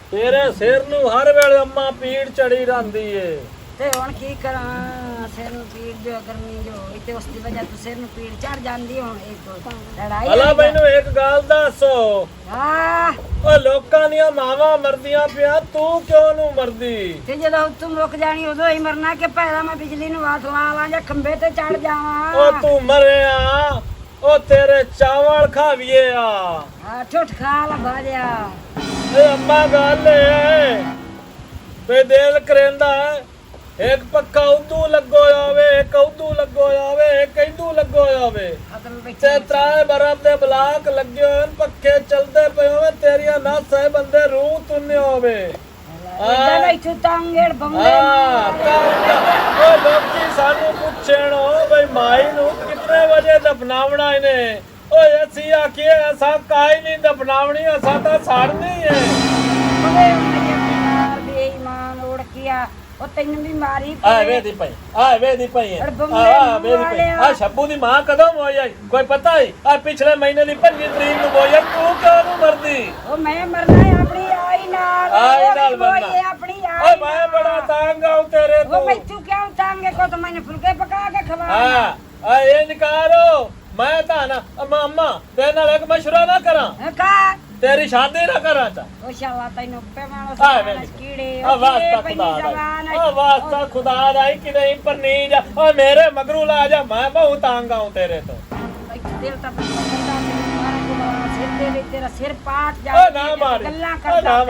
तेरे सिर नू हर वेले अम्मा पीड़ चढ़ी रहंदी है ते हुण की करा सिर नू पीड़ जो गर्मी जो इते उस दी वजह तो सिर नू पीड़ चढ़ जांदी हुण एक लड़ाई अला मैनू एक गल दस हां ओ लोकां दियां मावां मरदियां पिया तू क्यों नू मरदी ते जदों तुम रुक जानी उदों ही मरना कि पहला मैं बिजली नू हाथ ला ला या खंबे ते चढ़ जावां ओ तू मरिया ओ तेरे चावल खाविए हां ठुठ खा ला बाजा ए अम्मा गल है बे दिल करेंदा एक पक्का उदू लगो जावे एक उदू लगो जावे एक इदू लगो जावे ते त्राए बरफ दे ब्लाक लगे होन पक्के चलदे पए होवे तेरियां नस है बंदे रूह तुन्ने होवे इधर बैठू तांगेड़ बंगे ओ लोकी सानू पुछण भाई माई नू कितने बजे दफनावना इने ओ ऐसी आखिए ऐसा काई नहीं दफनावनी ऐसा तो साड़नी है बंगे मेरी बीमार बेईमान उड़ किया ओ तैनू बीमारी आ वेदी पई आ शब्बू दी मां कदम होई आई कोई पता है आ पिछले महीने दी 25 तरीक नु होई तू क्यों मरदी ओ मैं मरना है अपनी आई नाल मरना अपनी आई ओ मैं बड़ा तंग हूं तेरे तो ओ मैं तू क्या तंग है को तो मैंने फुलके पका के खवा हां आ इनकारो मैं ता ना अम्मा तेरे नाल एक मशवरा ना करा का तेरी शादी ना करा ता ओ शाला तैनू पे मानो आ कीड़े आ वास्ता खुदा दा कि नहीं पर नहीं जा ओ मेरे मगरू ला जा मैं बहुत तंग हूं तेरे तो दिल ता बंदा मारा को सिर दे तेरा सिर पाट जा ओ ना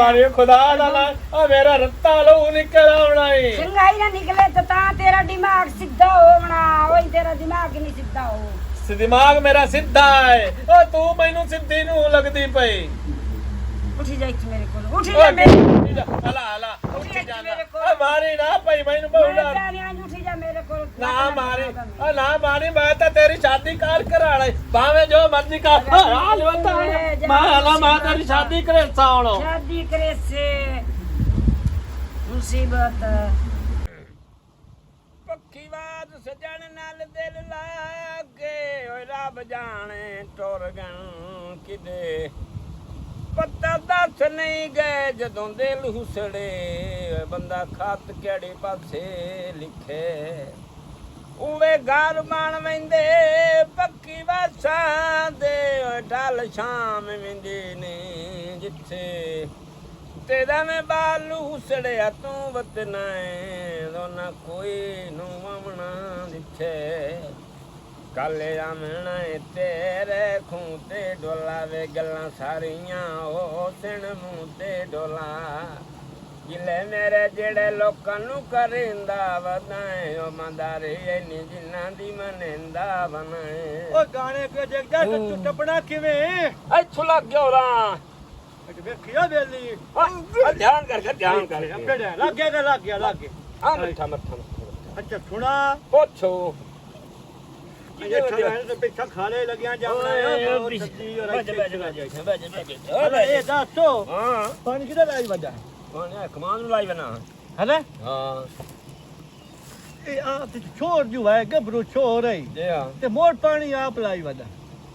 मारी खुदा दा ना ओ मेरा रत्ता लो निकल आवना ही संगाई ना निकले तो ता तेरा दिमाग सीधा होवना ओए तेरा दिमाग नहीं सीधा हो दिमाग मेरा सीधा है ओ तू मैनू सीधी नू लगदी पई उठी जा मेरे को उठी जा मेरे हला उठी जा ओ मारी ना पई मैनू बहुला उठी जा मेरे को ना मारी मैं तो तेरी शादी कार कराले भावे जो मर्जी का हाल बता मैं तेरी शादी करे सावणो शादी करे से मुसीबत पक्की बात सजन नाल दिल लागे ओए रब जाने टुर गन किदे पता दस नहीं गए जदों दिल हुसड़े बंदा खत केड़े पासे लिखे उवे घर बन वेंदे पक्की बासां दे ढल शाम वेंदे ने जिथे तेरा में बालू हुसड़िया तू वतनाए दोना कोई नू आमना दिखे काले आमना तेरे खूंते डोला वे गल्लां सारियां ओ सिण मूंह ते डोला गिले मेरे जेड़े लोकां नू करिंदा वदाए ओ मंदारी इन्नी जिन्नां दी मनेंदा बनाए ओ गाने के देख जा तू टपना किवें इत्थों लग गया रा देखिया बेली ध्यान कर अपने लग गया हां मठा अच्छा सुना पूछो ये तो पीछा खाले लगिया जावना है सब्जी और अरे ए दासो हां पानी किधर लाई वजा पानी कमान लाई बना है ना हां ए आप छोड़ जो है गबरू छोड़ है जी हां ते मोर पानी आप लाई वजा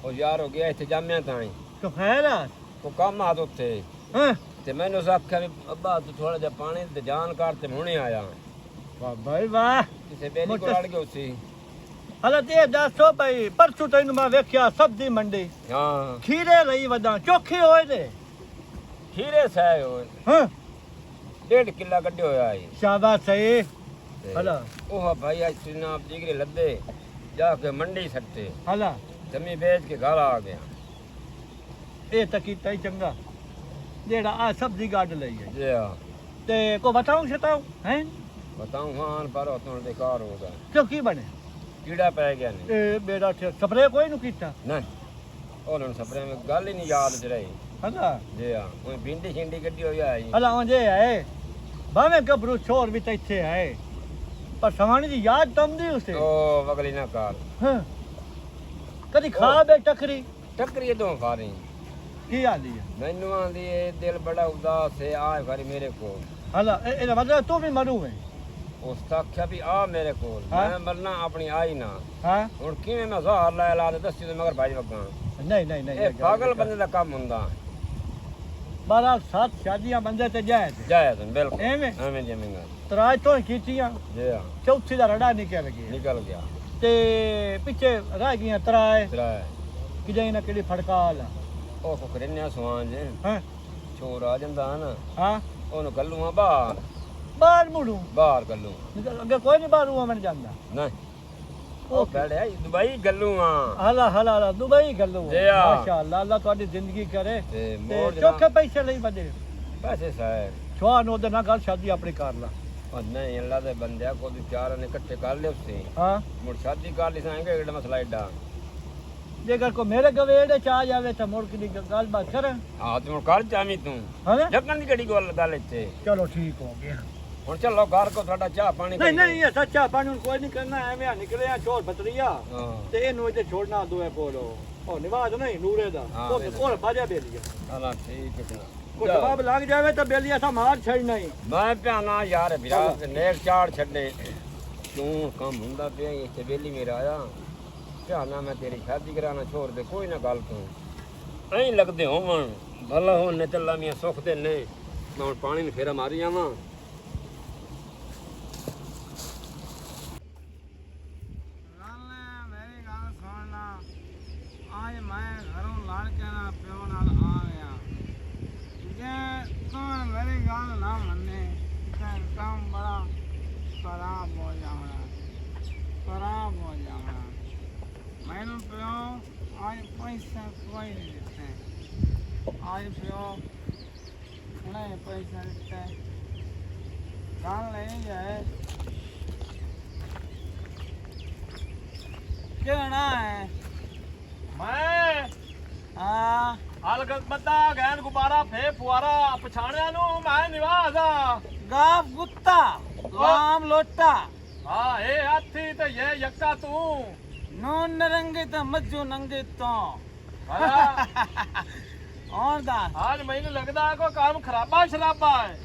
ओ यार हो गया इथे जामिया ताई तो खैर को काम आ दोते हां ते मैंने आख्या भी अब्बा तू थोड़ा जा पानी ते जान काट ते हुणे आया वाह भाई वाह किसे बेली को लड़ गयो सी हला ते दासो भाई परसों तैनू मैं वेख्या सब्जी मंडी हां खीरे लई वदा चोखे होए ने खीरे सह होए हां 1.5 किलो कड्ढे होया है शाबाश सही हला ओह भाई आज सीना आप जिगरे लद्दे जाके मंडी सट्टे हला जमी बेच के घर आ गया ए तकीता ही चंगा जेड़ा आ सब्जी गाड़ लई है जी हां ते को बताऊं हैं बताऊं हां पर तो बेकार होगा क्यों की बने कीड़ा पै गया नहीं ए बेड़ा थे स्प्रे कोई नु कीता नहीं ओलन स्प्रे में गल ही नहीं याद च रही हला जी हां कोई भिंडी छिंडी कड्डी होई आई हला ओंजे है भावे गबरू छोर भी तैथे है पर सवानी दी याद तमदी उसे ओ वगली ना कार हां कदी खा बे टकरी दो खारी की आंदी है मैनू आंदी है दिल बड़ा उदास है आ खारी मेरे को हला ए मतलब तू भी मरू है उस आख्या भी आ मेरे को मैं मरना अपनी आई ना हां हुन किवें मैं ज़हर ला ला दस्सी तो मगर भाई वगा नहीं ए पागल बंदे दा काम हुंदा 12 7 ਸ਼ਾਦੀਆਂ ਬੰਦੇ ਤੇ ਜਾਏ ਤੇ ਜਾਇਆ ਤੂੰ ਬਿਲਕੁਲ ਐਵੇਂ ਐਵੇਂ ਜਮੇਗਾ ਤਰਾਜ ਤੋਂ ਹੀ ਕੀਤੀਆਂ ਜੀ ਹਾਂ ਚੌਥੀ ਦਾ ਰੜਾ ਨਿਕਲ ਗਿਆ ਨਿਕਲ ਗਿਆ ਤੇ ਪਿੱਛੇ ਰਹਿ ਗਈਆਂ ਤਰਾਏ ਤਰਾ ਕਿਜੇ ਨਾ ਕਿਹੜੀ ਫੜਕਾਲ ਉਹ ਕੋ ਕਰਨਿਆ ਸਵਾਨ ਜੇ ਹਾਂ ਚੋਰ ਆ ਜਾਂਦਾ ਨਾ ਹਾਂ ਉਹਨੂੰ ਕੱਲੂਆਂ ਬਾਹਰ ਬਾਹਰ ਮੁੜੂ ਬਾਹਰ ਕੱਲੂ ਅੱਗੇ ਕੋਈ ਨਹੀਂ ਬਾਹਰ ਮਨ ਜਾਂਦਾ ਨਹੀਂ ਉਹ ਕਹੜਿਆ ਦੁਬਈ ਗੱਲੂਆਂ ਹਲਾ ਹਲਾ ਹਲਾ ਦੁਬਈ ਗੱਲੋ ਜੀ ਹਾਂ। ਮਾਸ਼ਾਅੱਲਾ ਅੱਲਾ ਤੁਹਾਡੀ ਜ਼ਿੰਦਗੀ ਕਰੇ ਤੇ ਤੇ ਮੋੜ ਚੋਖੇ ਪੈਸੇ ਲਈ ਬੰਦੇ ਪੈਸੇ ਸਾਹਿਬ ਛੋਆ ਨੂੰ ਉਹਦੇ ਨਾਲ ਗੱਲ ਸ਼ਾਦੀ ਆਪਣੀ ਕਰ ਲਾ ਉਹ ਨਹੀਂ ਅੱਲਾ ਦੇ ਬੰਦਿਆ ਕੋ ਦੀ ਚਾਰ ਨੇ ਇਕੱਠੇ ਕਰ ਲਿਓ ਸੀ ਹਾਂ ਮੁੜ ਸ਼ਾਦੀ ਕਰ ਲਈ ਸਾਂਗੇ ਜਿਹੜਾ ਮਸਲਾ ਏਡਾ ਜੇਕਰ ਕੋ ਮੇਰੇ ਗਵੇੜੇ ਚ ਆ ਜਾਵੇ ਤਾਂ ਮੁੜ ਦੀ ਗੱਲ ਬਾਤ ਕਰ ਹਾਂ ਤੂੰ ਕਰ ਜਾਵੀਂ ਤੂੰ ਹਾਂ ਜੱਕਣ ਦੀ ਕਿਹੜੀ ਗੱਲ ਇੱਥੇ ਚਲੋ ਠੀਕ ਹੋ ਗਿਆ ਹੁਣ ਚੱਲੋ ਘਰ ਕੋ ਤੁਹਾਡਾ ਚਾਹ ਪਾਣੀ ਨਹੀਂ ਨਹੀਂ ਇਹ ਸੱਚਾ ਪਾਣੀ ਕੋਈ ਨਹੀਂ ਕਰਨਾ ਐਵੇਂ ਨਿਕਲਿਆ ਚੋਰ ਬਤਰੀਆ ਹਾਂ ਤੇ ਇਹਨੂੰ ਇੱਥੇ ਛੋੜਨਾ ਦੋਏ ਕੋਲੋਂ ਉਹ ਨਿਵਾਜ਼ ਨਹੀਂ ਨੂਰੇ ਦਾ ਹਾਂ, ਉਹ ਵੇਖ। ਕੋਲ ਬਾਜਾ ਬੇਲੀਆ ਚਲਾ ਠੀਕ ਹੈ ਨਾ ਕੋਈ ਜਵਾਬ ਲੱਗ ਜਾਵੇ ਤਾਂ ਬੇਲੀਆ ਸਾ ਮਾਰ ਛੱਡਣਾ ਹੀ ਮੈਂ ਪਿਆਨਾ ਯਾਰ ਵੀਰਾ ਨੇਕ ਚਾੜ ਛੱਡੇ ਤੂੰ ਕੰਮ ਹੁੰਦਾ ਪਿਆ ਇੱਥੇ ਬੇਲੀ ਮੇਰਾ ਆਇਆ ਪਿਆਨਾ ਮੈਂ ਤੇਰੀ ਸ਼ਾਦੀ ਕਰਾਣਾ ਛੋੜ ਦੇ ਕੋਈ ਨਾ ਗੱਲ ਤੂੰ ਐਂ ਲੱਗਦੇ ਹੋਵਣ ਭਲਾ ਹੋਣ ਨੇ ਚੱਲਾ ਮੀਆਂ ਸੁੱਖ ਦੇ ਨੇ ਮੈਂ ਹੁਣ ਪਾਣੀ ਨੂੰ ਫੇਰਾ ਮਾਰੀ ਜਾਵਾਂ ਮੇਰੀ ਗੱਲ ਸੁਣ ਲਾ ਅੱਜ ਮੈਂ ਘਰੋਂ ਲੜ ਕੇ ਨਾ ਪਿਓ ਨਾਲ ਆ ਗਿਆ ਜੇ ਤੂੰ ਮੇਰੀ ਗੱਲ ਨਾ ਮੰਨੇ ਤਾਂ ਕੰਮ ਬੜਾ ਖਰਾਬ ਹੋ ਜਾਣਾ ਮੈਨੂੰ ਪਿਓ ਅੱਜ ਪੈਸਾ ਕੋਈ ਨਹੀਂ ਦਿੱਤੇ ਅੱਜ ਪਿਓ ਹੁਣੇ ਪੈਸਾ ਦਿੱਤਾ ਗੱਲ ਇਹ ਹੈ ਕਿਹੜਾ ਹੈ ਮੈਂ ਹਾਂ ਹਲਕਤ ਬੰਦਾ ਗੈਨ ਗੁਬਾਰਾ ਫੇ ਫੁਆਰਾ ਪਛਾਣਿਆ ਨੂੰ ਮੈਂ ਨਿਵਾਜ਼ ਆ ਗਾਫ ਗੁੱਤਾ ਲਾਮ ਲੋਟਾ ਹਾਂ ਇਹ ਹਾਥੀ ਤੇ ਇਹ ਯੱਕਾ ਤੂੰ ਨੂਨ ਨਰੰਗੇ ਤਾਂ ਮੱਝੂ ਨੰਗੇ ਤੋਂ ਹਾਂ ਔਰ ਦਾ ਅੱਜ ਮੈਨੂੰ ਲੱਗਦਾ ਕੋਈ ਕੰਮ ਖਰਾਬਾ ਸ਼ਰਾਬਾ ਹੈ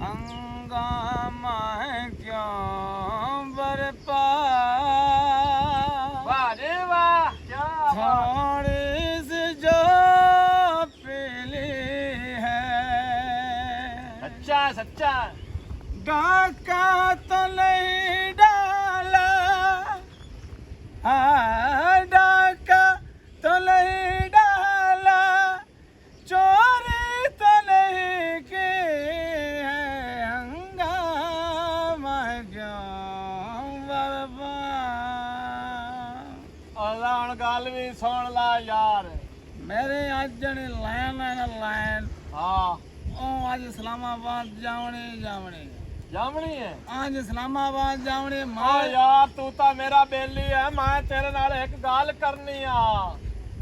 ਹੰਗਾਮਾ ਹੈ ਕਿਉਂ ਬਰਪਾ ਵਾਹ ਜੀ ਵਾਹ ਕੀ ਬਾਤ थोड़ी सी जो पीली है ਸੱਚਾ ਸੱਚਾ डाका तो नहीं डाला हाँ डाका तो नहीं डाला चोरी तो नहीं की है हंगामा क्यों बर्बाद ਅੱਲਾ ਹੁਣ ਗੱਲ ਵੀ ਸੁਣ ਲਾ ਯਾਰ मेरे आज जने लाइन है ना लाइन ਹਾਂ ओ आज इस्लामाबाद जावणे ਜਾਮਣੀ ਹੈ आज इस्लामाबाद जावणे ਆ मार ਯਾਰ ਤੂੰ ਤਾਂ ਮੇਰਾ ਬੇਲੀ ਹੈ ਮੈਂ ਤੇਰੇ ਨਾਲ ਇੱਕ ਗੱਲ ਕਰਨੀ ਆ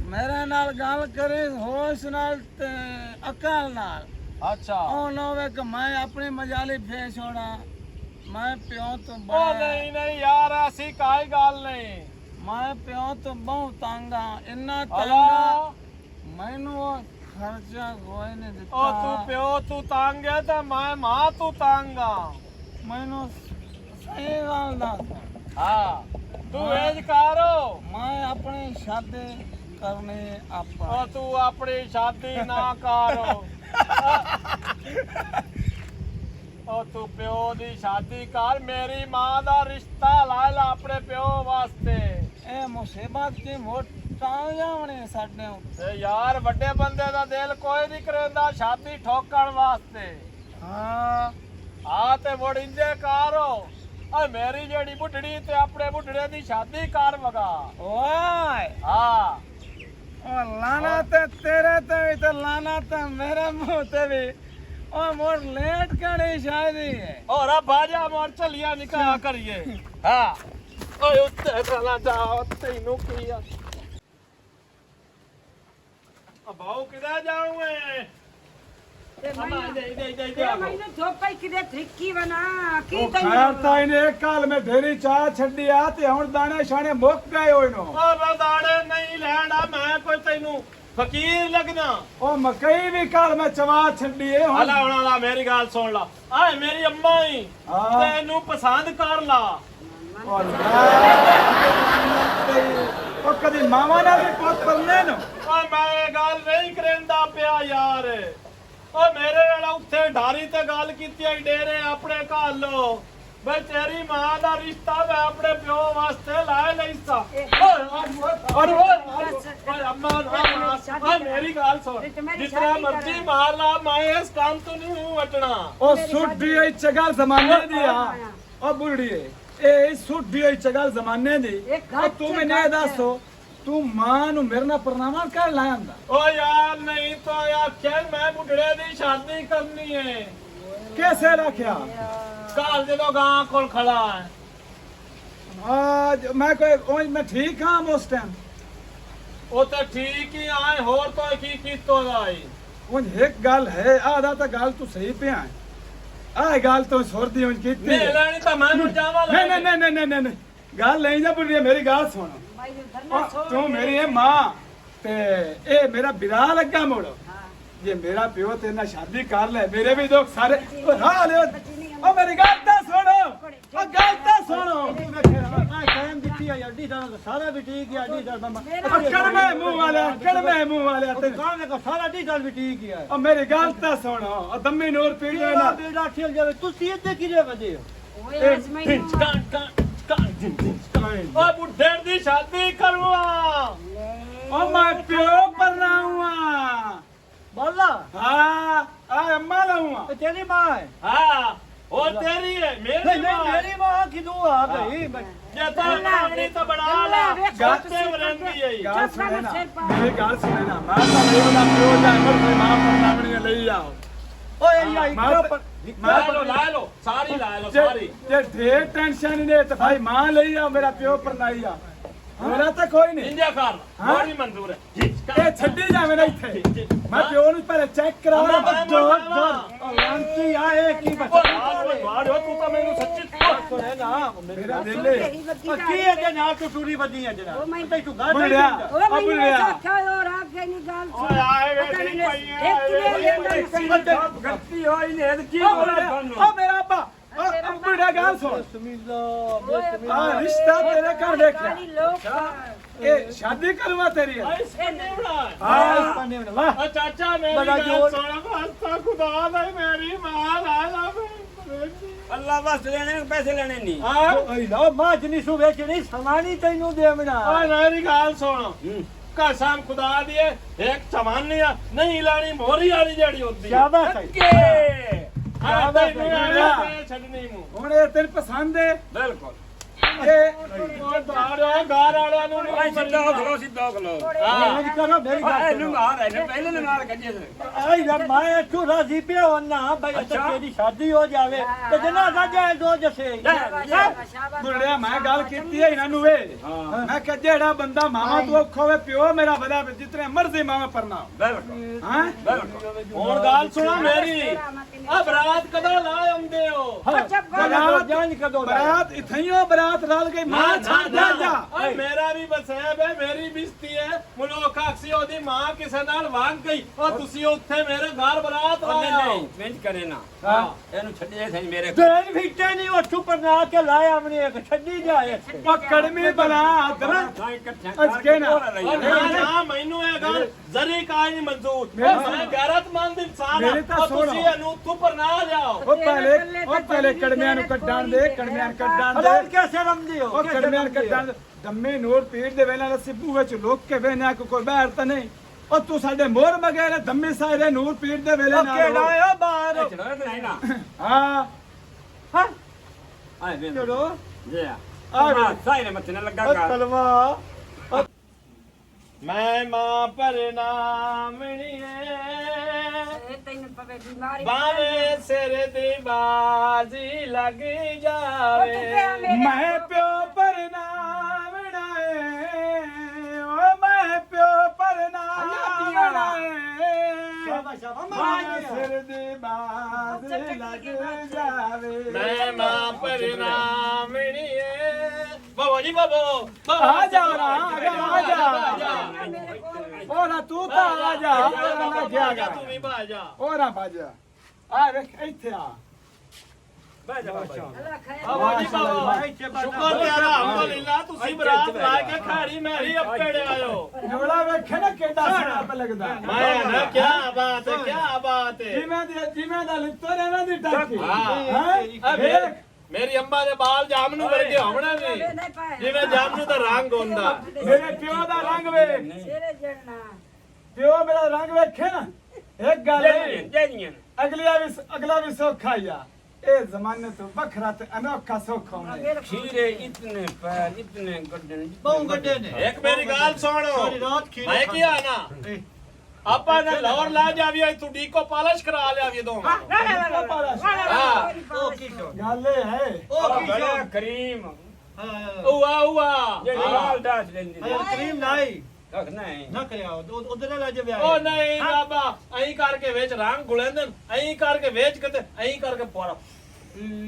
मेरे नाल गल करे होश नाल ते अकल नाल ਅੱਛਾ ओ ना होवे कि मैं अपनी मजाली फेस होना मैं प्यो तो ਉਹ बड़ा ਨਹੀਂ ਨਹੀਂ ਯਾਰ ਐਸੀ ਕਾਈ ਗੱਲ ਨਹੀਂ मैं प्यो तो बहुत तंगा इन्ना ਅੱਲਾ तंगा मैनू वो खर्चा कोई नहीं ਉਹ दिता ਤੂੰ ਪਿਓ ਤੂੰ ਤੰਗ ਹੈ ਤੇ ਮੈਂ ਮਾਂ ਤੂੰ ਤੰਗ ਆ मैनू सही गल दस ਹਾਂ ਤੂੰ ਵੇਜ ਕਰੋ मैं अपनी शादी करनी आप ਉਹ ਤੂੰ ਆਪਣੀ ਸ਼ਾਦੀ ਨਾ ਕਰ ਉਹ ਤੂੰ ਪਿਓ ਦੀ ਸ਼ਾਦੀ ਕਰ ਮੇਰੀ ਮਾਂ ਦਾ ਰਿਸ਼ਤਾ ਲਾ ਲੈ ਆਪਣੇ ਪਿਓ ਵਾਸਤੇ ਇਹ ਮੁਸੀਬਤ ਦੀ ਮੋਟਾਂ ਜਾਵਣੇ ਸਾਡੇ ਉੱਤੇ ਤੇ ਯਾਰ ਵੱਡੇ ਬੰਦੇ ਦਾ ਦਿਲ ਕੋਈ ਨਹੀਂ ਕਰਦਾ ਸ਼ਾਦੀ ਠੋਕਣ ਵਾਸਤੇ ਹਾਂ ਆ ਤੇ ਮੁੜ ਇੰਜੇ ਕਰੋ ਓਏ ਮੇਰੀ ਜਿਹੜੀ ਬੁੱਢੜੀ ਤੇ ਆਪਣੇ ਬੁੱਢੜੇ ਦੀ ਸ਼ਾਦੀ ਕਰ ਵਗਾ ਓਏ ਹਾਂ ਉਹ ਲਾਣਾ ਤੇ ਤੇਰੇ ਤੇ ਵੀ ਤੇ ਲਾਣਾ ਤੇ ਮੇਰੇ ਮੂੰਹ ਤੇ ਵੀ ਉਹ ਮੋਰ ਲੇਟ ਕਣੀ ਸ਼ਾਦੀ ਹੈ ਹੋਰ ਆ ਬਾਜਾ ਮੋਰ ਚੱਲੀਆਂ ਨਿਕਾਹ ਕਰੀਏ ਹਾਂ ਓਏ ਉੱਤੇ ਚਲਾ ਜਾ ਤੈਨੂੰ ਕੀ ਆ ਬਾਉ ਕਿਦਾ ਜਾਉਂਗੇ ਤੇ ਅਮਾ ਮੈਨੂੰ ਦੇ ਦੇ ਦੇ ਤੇ ਮੈਨੂੰ ਧੋਪਾ ਕਿਦੇ ਠਿੱਕੀ ਬਣਾ ਕੀ ਖੈਰ ਤਾਂ ਇਹਨੇ ਇੱਕ ਕਾਲ ਮੈਂ ਢੇਰੀ ਚਾਹ ਛੱਡੀ ਆ ਤੇ ਹੁਣ ਦਾਣੇ ਛਾਣੇ ਮੁੱਕ ਗਏ ਹੋਏ ਨੂੰ ਉਹ ਬਦਾੜੇ ਨਹੀਂ ਲੈਣਾ ਮੈਂ ਕੋਈ ਤੈਨੂੰ ਫਕੀਰ ਲੱਗਣਾ ਉਹ ਮਕਈ ਵੀ ਕਾਲ ਮੈਂ ਚਵਾ ਛੱਡੀ ਏ ਹੁਣ ਹਲਾ ਹੁਣ ਮੇਰੀ ਗੱਲ ਸੁਣ ਲਾ ਆਏ ਮੇਰੀ ਅੰਮਾ ਹੀ ਹਾਂ। ਤੈਨੂੰ ਪਸੰਦ ਕਰ ਲਾ ਉਹ कदी मावा ना भी पुत परने नो ਓ ਮੈਂ ਇਹ ਗੱਲ ਨਹੀਂ ਕਰਦਾ ਪਿਆ ਯਾਰ ਓ ਮੇਰੇ ਨਾਲ ਉੱਥੇ ਢਾਰੀ ਤੇ ਗੱਲ ਕੀਤੀ ਆਈ ਡੇਰੇ ਆਪਣੇ ਘਰ ਲੋ ਬਈ ਤੇਰੀ ਮਾਂ ਦਾ ਰਿਸ਼ਤਾ ਮੈਂ ਆਪਣੇ ਪਿਓ ਵਾਸਤੇ ਲਾਇ ਨਹੀਂ ਸਾ ਓਏ ਅੰਮਾ ਓਏ ਮੇਰੀ ਗੱਲ ਸੁਣ ਜਿਤਨਾ ਮਰਜ਼ੀ ਮਾਰ ਲਾ ਮੈਂ ਇਸ ਕੰਮ ਤੋਂ ਨਹੀਂ ਹੂੰ ਹਟਣਾ ओ सुड्डी आई चगल जमाने दी आ ओ बुढ़िए ए सुड्डी आई चगल जमाने दी ओ तू मैंने दसो तू मां नु मेरे ना प्रणाम कर लांदा ਓ ਯਾਰ ਨਹੀਂ ਤਾਂ ਆਖਿਆ ਮੈਂ ਬੁੱਢੜੇ ਦੀ ਸ਼ਾਦੀ ਕਰਨੀ ਹੈ कैसे रखया ਕਾਲ ਜਦੋਂ ਗਾਂ ਕੋਲ ਖੜਾ ਹੈ आज मैं कोई ओज मैं ठीक हां उस टाइम ਉਹ ਤਾਂ ਠੀਕ ਹੀ ਆਏ ਹੋਰ ਤਾਂ ਕੀ ਕੀਤੋ ਆਈ ओज एक गल है आधा तो गल तू सही पे आ गल तो छोड़ दी ओज कीती ਨਹੀਂ ਲੈਣੀ ਤਾਂ ਮੈਂ ਨੂੰ ਜਾਵਾਂ नहीं नहीं नहीं नहीं नहीं नहीं गल नहीं जा बुढ़िए मेरी गल सुन तू मेरी है मां ते ए मेरा बिरा लगा मोड़ ये मेरा प्यो तेरे नाल शादी कर ले मेरे भी लोग सारे ओ हाँ ले ओ मेरी गल तो सुनो ओ गल तो सुनो टाइम दिखती है अड्डी साल सारा भी ठीक है अड्डी साल कड़मे मुंह वाले तो काम का सारा अड्डी साल भी ठीक है ओ मेरी गल तो सुनो ओ दम्मी नूर पीड़ ना ना बेटा खेल जावे तू सीधे किरे बजे ਓ ਬੁੱਢੇ ਦੀ ਸ਼ਾਦੀ ਕਰਵਾ ओ मैं प्यो पर ना हुआ बोला हाँ आ अम्मा लाऊंगा तेरी मां है ਹਾਂ ਉਹ ਤੇਰੀ ਹੈ ਮੇਰੀ नहीं ਮਾਂ ਹੈ। मेरी मां किदू आ गई ਜੇ ਤਾਂ ਆਪਣੀ ਤਾਂ ਬਣਾ ਲਾ ਗੱਤੇ ਵਰੰਦੀ ਹੈ गाल सुने ना मेरी गाल सुने ना मैं तो नहीं वाला प्यो जा मर कोई मां पर नामनी ले आओ ओए यार मैं ਲਾ ਲੋ ਸਾਰੀ ਲਾ ਲੋ जे ਸਾਰੀ जे ढेर टेंशन ने तो भाई मां ले आओ मेरा प्यो पर नहीं आ मेरा तो कोई नहीं ਇੰਜਾ ਕਰ ਹਾਂ? ਬੜੀ ਮਨਜ਼ੂਰ ਹੈ ए छड्डी जावे ना इथे मैं प्यो नु पहले चेक कराओ लांती आए की बता ਮਾਰਿਓ ਤੂੰ ਤਾਂ ਮੈਨੂੰ ਸੱਚੀ तो है ना मेरा दिल है की है जे ना तू टूरी बदी है जना ते तू गा बुढ़िया ਓਏ ਮੈਨੂੰ ਆਖਿਆ ਹੋਰ ਆਖਿਆ ਨਹੀਂ ਗੱਲ ਓਏ ਆਏ ਵੇ ਨਹੀਂ ਪਈ ਗਲਤੀ ਹੋਈ ਨੇ ਕੀ ओ मेरा अब्बा ओ बुढ़ा गाल सुन बिस्मिल्लाह आ रिश्ता तेरे घर देख ਸਾਰੀ ਲੋਕ ए शादी करवा तेरी है ਇਸ ਕੰਨੇ ਬਣਾ हां पाने में वाह ਆ ਚਾਚਾ ਮੇਰੀ ਬੜਾ ਗੱਲ ਜੋਰ। ਸੁਣ ਵਾਸਤਾ ਖੁਦਾ ਦਾ ਮੇਰੀ ਮਾਂ ਲਾ ਲਾ ਅੱਲਾ ਵਾਸਤੇ ਲੈਣੇ ਪੈਸੇ ਲੈਣੇ ਨਹੀਂ ਆ ओए लो मां जनी सु बेचनी समानी तैनू देवना ਓਏ ਮੇਰੀ ਗੱਲ ਸੁਣ ਕਸਮ ਖੁਦਾ ਦੀ ਇੱਕ ਚਵਾਨੀ ਆ ਨਹੀਂ ਲਾਣੀ ਮੋਰੀ ਵਾਲੀ ਜਿਹੜੀ ਹੁੰਦੀ शाबाश है ਕੇ ਹਾਂ ਤੈਨੂੰ ਆਇਆ ਛੱਡਣੀ ਮੂੰ ਹੁਣ ਇਹ ਤੈਨੂੰ ਪਸੰਦ ਹੈ ਬਿਲਕੁਲ ਇਹ ਉਹ ਦਾੜਿਆ ਗਾਰ ਵਾਲਿਆਂ ਨੂੰ ਓਏ ਸਿੱਧਾ ਸਿੱਧਾ ਖਲੋ मेरी करो मेरी ਓਏ बात ਇਹਨੂੰ ਮਾਰ ਇਹਨੂੰ ਪਹਿਲੇ ਨੇ ਮਾਰ ਕੱਢੇ आई जब मैं तू राजी पे होना भाई तो तेरी शादी हो जावे तो जना जाए दो जैसे ਬੁੜਿਆ ਮੈਂ ਗੱਲ ਕੀਤੀ ਹੈ ਇਹਨਾਂ ਨੂੰ ਵੇ ਮੈਂ ਕਿਹਾ ਜਿਹੜਾ ਬੰਦਾ ਮਾਵਾ ਤੋਂ ਔਖਾ ਹੋਵੇ ਪਿਓ ਮੇਰਾ ਵਧਾ ਜਿਤਨੇ ਮਰਜ਼ੀ ਮਾਵਾ ਪਰਨਾ ਬਿਲਕੁਲ ਹਾਂ ਹੁਣ ਗੱਲ ਸੁਣੋ ਮੇਰੀ ਆ ਬਰਾਤ ਕਦੋਂ ਲਾ ਆਉਂਦੇ ਹੋ ਬਰਾਤ जान कर दो ਬਰਾਤ ਇਥਈਓ ਬਰਾਤ ਰਲ ਗਈ ਮਾਂ ਛੱਡ ਜਾ ਓਏ ਮੇਰਾ ਵੀ ਬਸੈਬ ਹੈ ਮੇਰੀ ਬਿਸਤੀ ਹੈ ਮਲੋਕ ਆਖਸੀ ਉਹਦੀ ਮਾਂ ਕਿਸੇ ਨਾਲ ਵਾਗ ਗਈ ਉਹ ਤੁਸੀਂ ਉੱਥੇ ਮੇਰੇ ਘਰ ਬਰਾਤ ਨਹੀਂ ਲਾਇਆ ਨਹੀਂ ਮਿਹਨਤ ਕਰੇ ਨਾ ਇਹਨੂੰ ਛੱਡੇ ਸਹੀ ਮੇਰੇ तेरी भीटे नहीं वो चुप ना के लाया हमने एक छड्डी जाए ਉਹ ਕੜਮੀ ਬਣਾ ਦਰਾਂ ਅਜਕੇ ਨਾ ਨਾ ਮੈਨੂੰ ਇਹ ਗੱਲ ਜ਼ਰੀ ਕਾਇ ਨਹੀਂ ਮਨਜ਼ੂਰ ਮੈਂ ਗੈਰਤਮੰਦ ਇਨਸਾਨ ਮੇਰੇ ਤਾਂ ਹਾਂ ਸੁਣੋ। ਤੁਸੀਂ ਇਹਨੂੰ ਉੱਥੋਂ ਪਰ ਨਾ ਜਾਓ ਉਹ ਪਹਿਲੇ ਕੜਮਿਆਂ ਨੂੰ ਕੱਢਣ ਦੇ ਕੜਮਿਆਂ ਨੂੰ ਕੱਢਣ ਦੇ अरे क्या शर्म दियो ਉਹ ਕੜਮਿਆਂ ਨੂੰ ਕੱਢਣ ਦੇ ਦੰਮੇ ਨੂਰ ਪੀੜ ਦੇ ਵੇਲੇ ਨਾਲ ਸਿੱਪੂ ਵਿੱਚ ਲੋਕ ਕੇ ਵੇਨਾ ਕੋਈ ਬਾਹਰ ਤਾਂ ਨਹੀਂ ਉਹ ਤੂੰ ਸਾਡੇ ਮੋਰ ਬਗੈਰ ਦੰਮੇ ਸਾਰੇ ਨੂਰ ਪੀੜ ਦੇ ਵੇਲੇ ओके ਨਾਲ लाया बाहर ਚੜੋ ਤੇ ਨਹੀਂ ਨਾ ਹਾਂ हां ਆਏ ਵੇ चलो ਜੇ ਆ ਵੇ। ਸਾਇਰੇ ਮੱਥੇ ਨਾ ਲੱਗਾ ਕਰ कलमा ਮੈਂ ਮਾਂ ਪਰਨਾਮਣੀਏ ਤੈਨੂੰ ਪਵੇ ਬਿਮਾਰੀ ਬਾਵੇਂ ਸਿਰ ਦੀ ਬਾਜ਼ੀ ਲੱਗ ਜਾਵੇ ਮੈਂ ਪਿਓ ਪਰਨਾਵਣਾ ਏ ਓ ਮੈਂ ਪਿਓ ਪਰਨਾਵਣਾ ਏ शाबाश शाबाश ਮਾਂ ਸਿਰ ਦੀ ਬਾਜ਼ ਲੱਗ ਜਾਵੇ ਮੈਂ ਮਾਂ ਪਰਨਾਮਣੀਏ ਬਾਬਾ ਜੀ ਬਾਬਾ ਆ ਜਾ ਨਾ ਆ ਜਾ ਉਹ ਨਾ ਤੂੰ ਤਾਂ ਆ ਜਾ ਨਾ ਗਿਆ ਤੂੰ ਵੀ ਭਾ ਜਾ ਉਹ ਨਾ ਭੱਜ ਆ ਵੇਖ ਇੱਥੇ ਆ ਬੈਠ ਬਾਬਾ ਅੱਲਾ ਖੈਰ ਬਾਬਾ ਜੀ ਬਾਬਾ ਸ਼ੁਕਰ ਤੇ ਅਲਹਮਦੁਲਿਲਾ ਤੁਸੀਂ ਬਰਾਤ ਲਾ ਕੇ ਖਾੜੀ ਮੈਰੀ ਅੱਪੇੜੇ ਆਇਓ ਜੋੜਾ ਵੇਖੇ ਨਾ ਕਿੱਡਾ ਸੋਹਣਾ ਲੱਗਦਾ ਮੈਂ ਨਾ ਕੀ ਬਾਤ ਹੈ ਕੀ ਬਾਤ ਹੈ ਜਿਵੇਂ ਦਾ ਲਿੱਤੋ ਨੇ ਨਾ ਦੀ ਟਾਕੀ ਹਾਂ ਵੇਖ ਮੇਰੀ ਅੰਬਾ ਦੇ ਬਾਲ ਜਾਮਨੂ ਵਰਗੇ ਹੋਵਣੇ ਨੇ ਨਹੀਂ ਪਾਏ ਜਿਵੇਂ ਜਾਮਨੂ ਦਾ ਰੰਗ ਹੁੰਦਾ ਮੇਰੇ ਪਿਓ ਦਾ ਰੰਗ ਵੇਖ ਸਿਰੇ ਜੜਨਾ ਪਿਓ ਮੇਰਾ ਰੰਗ ਵੇਖੇ ਨਾ ਇੱਕ ਗੱਲ ਜੈਨੀਆਂ ਅਗਲਾ ਵੀ ਸੌਖਾ ਹੀ ਆ ਇਹ ਜ਼ਮਾਨੇ ਤੋਂ ਵੱਖਰਾ ਤੇ ਅਨੋਖਾ ਸੌਖਾ ਹੋਣਾ ਖੀਰੇ ਇਤਨੇ ਪੈਰ ਇਤਨੇ ਗੱਡੇ ਬਹੁਤ ਗੱਡੇ ਨੇ ਇੱਕ ਮੇਰੀ ਗੱਲ ਸੁਣੋ ਰਾਤ ਖੀਰੇ ਮੈਂ ਕੀ ਆਣਾ ਆਪਾਂ ਨੇ ਲਾਹੌਰ ਲਾ ਜਾਵੀਏ ਤੂੰ ਡੀਕੋ ਪਾਲਿਸ਼ ਕਰਾ ਲਿਆਵੀਏ ਦੋ ਹਾਂ ਉਹ ਕੀ ਸ਼ੋ ਗੱਲ ਇਹ ਹੈ ਉਹ ਕੀ ਬੜਾ ਸ਼ੋ ਕਰੀਮ ਉਆ ਜਿਹੜੀ ਮਾਲ ਦਾਸ ਲੈਂਦੀ ਕਰੀਮ ਨਹੀਂ ਰੱਖ ਨਹੀਂ ਨਾ ਕਰਿਆ ਉਧਰ ਨਾ ਲੱਜ ਵਿਆਹ ਉਹ ਨਹੀਂ ਬਾਬਾ ਐਂ ਕਰਕੇ ਵਿੱਚ ਰੰਗ ਗੁਲੇਂਦਨ ਐਂ ਕਰਕੇ ਵੇਚ ਕੇ ਐਂ ਕਰਕੇ ਪੋਰਾ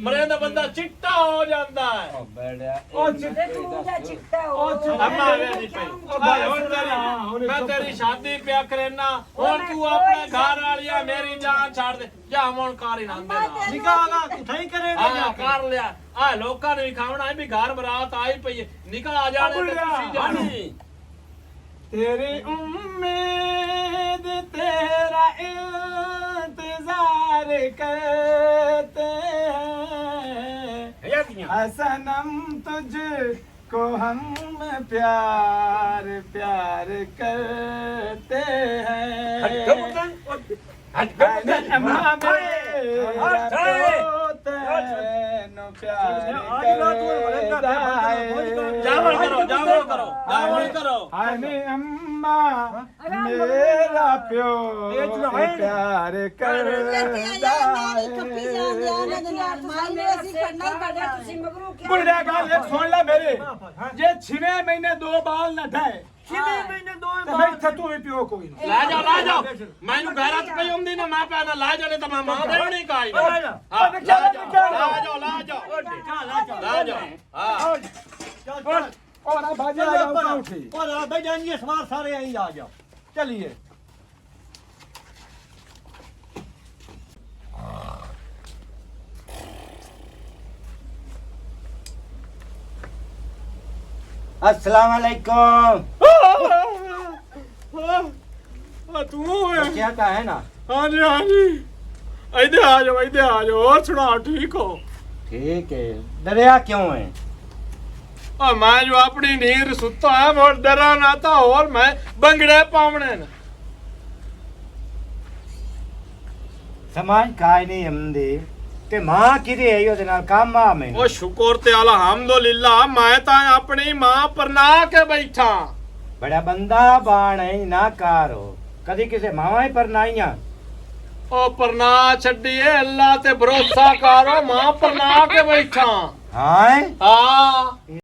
ਮਰੇ ਦਾ ਬੰਦਾ ਚਿੱਟਾ ਹੋ ਜਾਂਦਾ ਹੈ ਉਹ ਬੜਾ ਉਹ ਤੇ ਤੂੰ ਦਾ ਚਿੱਟਾ ਉਹ ਹੋ ਚਿੱਟਾ ਅੰਮਾ ਵੇ ਨਹੀਂ ਪਈ ਮੈਂ ਤੇਰੀ ਸ਼ਾਦੀ ਪਿਆ ਕਰਨਾ ਹੁਣ ਤੂੰ ਆਪਣੇ ਘਰ ਵਾਲੀਆ ਮੇਰੀ ਜਾਨ ਛੱਡ ਦੇ ਜਾ ਮੋਣ ਕਾਰ ਹੀ ਨਾ ਦੇਣਾ ਨਿਕਾਹ ਨਾ ਉਠਾਈ ਕਰੇਗਾ ਹਾਂ ਕਰ ਲਿਆ ਆ ਲੋਕਾਂ ਨੇ ਵੀ ਖਾਵਣਾ ਵੀ ਘਰ ਬਰਾਤ ਆਈ ਪਈ ਹੈ ਨਿਕਲ ਆ ਜਾਣੇ ਤੇ ਤੁਸੀਂ ਜਾਣੀ तेरी उम्मीद तेरा इंतजार करते हैं सनम तुझको हम प्यार प्यार करते हैं अम्मा मेरा तेनो प्यार करता है जावल करो जावल करो जावल करो हाने अम्मा मेरा प्यो प्यार करता ਤੁਸੀਂ ਮਗਰੂ ਕਿਆ बुढ़िया गाल एक सुन ले मेरे जे 6 महीने 2 बाल न ठाए 6 महीने 2 तो भाई थतू ही पियो कोई ना ला जाओ ਮੈਨੂੰ ਘਰਾਂ ਚ ਪਈ ਹੁੰਦੀ ਨਾ ਮੈਂ ਪੈਣਾ ਲਾ ਜਾਣੇ ਤਾਂ ਮੈਂ ਮਾਂ ਦੇ ਨਹੀਂ ਕਾਈ ਹਾਂ ਲਾ ਜਾਓ ਲਾ ਜਾਓ ਹਾਂ चल और ना भाजी आ जाओ उठी और भाई जानिए सवार सारे यहीं आ जाओ चलिए अस्सलाम वालेकुम ਤੂੰ क्या का है ना ਹਾਂਜੀ ਹਾਂਜੀ ਇੱਥੇ ਆ ਜਾਓ ਹੋਰ ਸੁਣਾਓ ਠੀਕ ਹੋ ठीक है डरिया क्यों है ਆ ਮੈਂ ਜੋ ਆਪਣੀ ਨੀਂਦ ਸੁੱਤਾ ਹੈ ਮੋਰ ਡਰਾਂ ਨਾ ਤਾਂ ਹੋਰ ਮੈਂ ਬੰਗੜੇ ਪਾਵਣੇ ਨੇ समाज काय नहीं हमदे ਤੇ ਮਾਂ ਕਿਹਦੇ ਹੈ ਉਹਦੇ ਨਾਲ ਕੰਮ ਆ ਮੈਨੂੰ ਉਹ ਸ਼ੁਕਰ ਤੇ ਅਲਹਮਦੁਲਿਲਾ ਮੈਂ ਤਾਂ ਆਪਣੀ ਮਾਂ ਪਰਨਾ ਕੇ ਬੈਠਾ ਬੜਾ ਬੰਦਾ ਬਾਣ ਹੈ ਨਾ ਕਾਰੋ ਕਦੀ ਕਿਸੇ ਮਾਵਾਂ ਹੀ ਪਰਨਾਈਆਂ ਉਹ ਪਰਨਾ ਛੱਡੀਏ ਅੱਲਾ ਤੇ ਭਰੋਸਾ ਕਰੋ ਮਾਂ ਪਰਨਾ ਕੇ ਬੈਠਾ ਹਾਂ ਹਾਂ